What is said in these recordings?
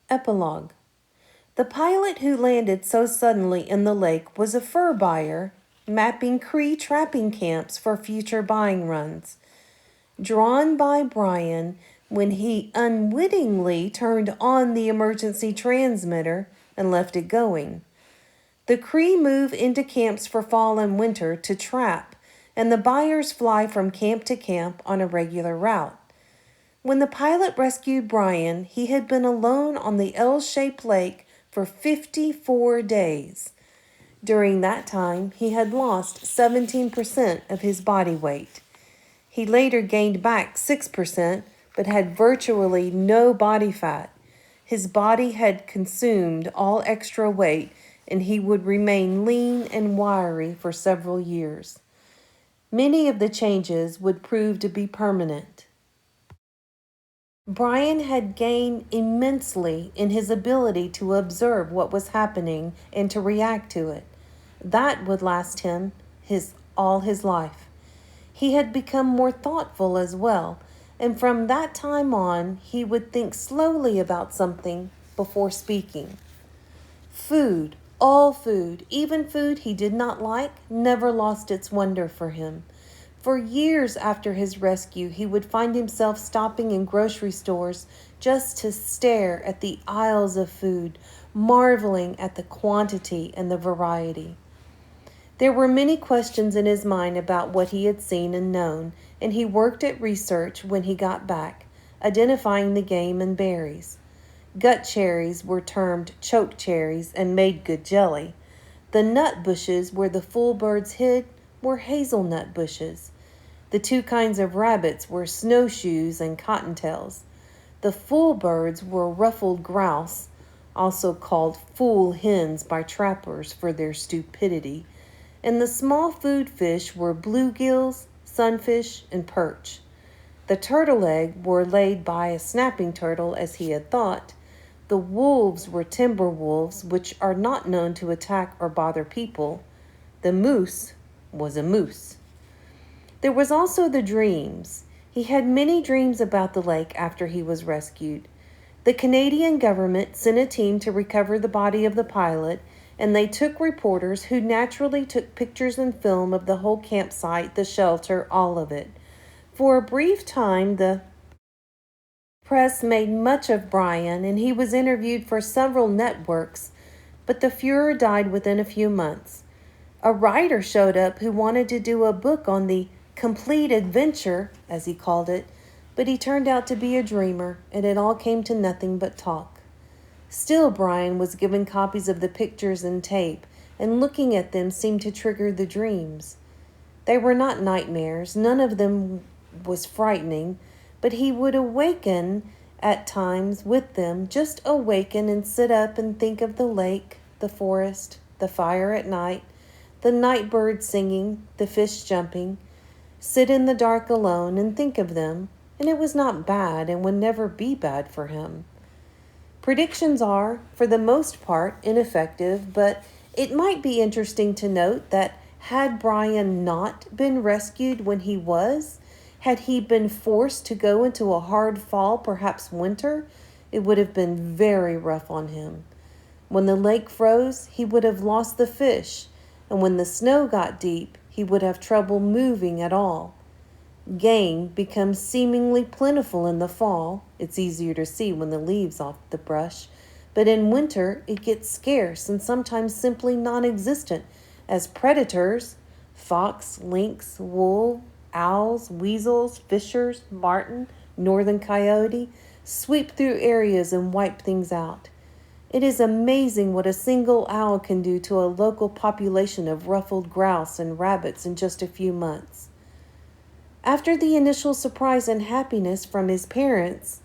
Epilogue. The pilot who landed so suddenly in the lake was a fur buyer, mapping Cree trapping camps for future buying runs. Drawn by Brian when he unwittingly turned on the emergency transmitter and left it going. The Cree move into camps for fall and winter to trap, and the buyers fly from camp to camp on a regular route. When the pilot rescued Brian, he had been alone on the L-shaped lake for 54 days. During that time, he had lost 17% of his body weight. He later gained back 6%, but had virtually no body fat. His body had consumed all extra weight, and he would remain lean and wiry for several years. Many of the changes would prove to be permanent. Brian had gained immensely in his ability to observe what was happening and to react to it. That would last him all his life. He had become more thoughtful as well, and from that time on, he would think slowly about something before speaking. Food, all food, even food he did not like, never lost its wonder for him. For years after his rescue, he would find himself stopping in grocery stores just to stare at the aisles of food, marveling at the quantity and the variety. There were many questions in his mind about what he had seen and known, and he worked at research when he got back, identifying the game and berries. Gut cherries were termed choke cherries and made good jelly. The nut bushes where the fool birds hid were hazelnut bushes. The two kinds of rabbits were snowshoes and cottontails. The fool birds were ruffled grouse, also called fool hens by trappers for their stupidity, and the small food fish were bluegills, sunfish, and perch. The turtle egg were laid by a snapping turtle, as he had thought. The wolves were timber wolves, which are not known to attack or bother people. The moose was a moose. There was also the dreams. He had many dreams about the lake after he was rescued. The Canadian government sent a team to recover the body of the pilot, and they took reporters who naturally took pictures and film of the whole campsite, the shelter, all of it. For a brief time, the press made much of Brian, and he was interviewed for several networks, but the furor died within a few months. A writer showed up who wanted to do a book on the complete adventure, as he called it, but he turned out to be a dreamer, and it all came to nothing but talk. Still, Brian was given copies of the pictures and tape, and looking at them seemed to trigger the dreams. They were not nightmares, none of them was frightening, but he would awaken at times with them, just awaken and sit up and think of the lake, the forest, the fire at night, the night bird singing, the fish jumping, sit in the dark alone and think of them, and it was not bad and would never be bad for him. Predictions are, for the most part, ineffective, but it might be interesting to note that had Brian not been rescued when he was, had he been forced to go into a hard fall, perhaps winter, it would have been very rough on him. When the lake froze, he would have lost the fish, and when the snow got deep, he would have trouble moving at all. Game becomes seemingly plentiful in the fall. It's easier to see when the leaves off the brush. But in winter, it gets scarce and sometimes simply non-existent as predators, fox, lynx, wolf, owls, weasels, fishers, marten, northern coyote, sweep through areas and wipe things out. It is amazing what a single owl can do to a local population of ruffled grouse and rabbits in just a few months. After the initial surprise and happiness from his parents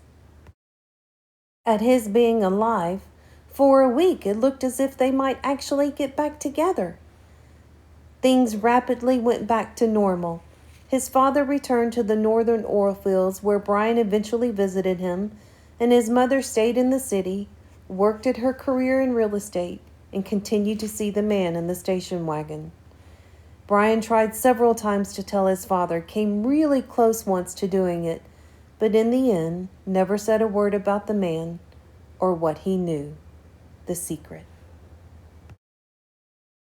at his being alive, for a week it looked as if they might actually get back together. Things rapidly went back to normal. His father returned to the northern oil fields where Brian eventually visited him, and his mother stayed in the city, worked at her career in real estate, and continued to see the man in the station wagon. Brian tried several times to tell his father, came really close once to doing it, but in the end, never said a word about the man or what he knew, the secret.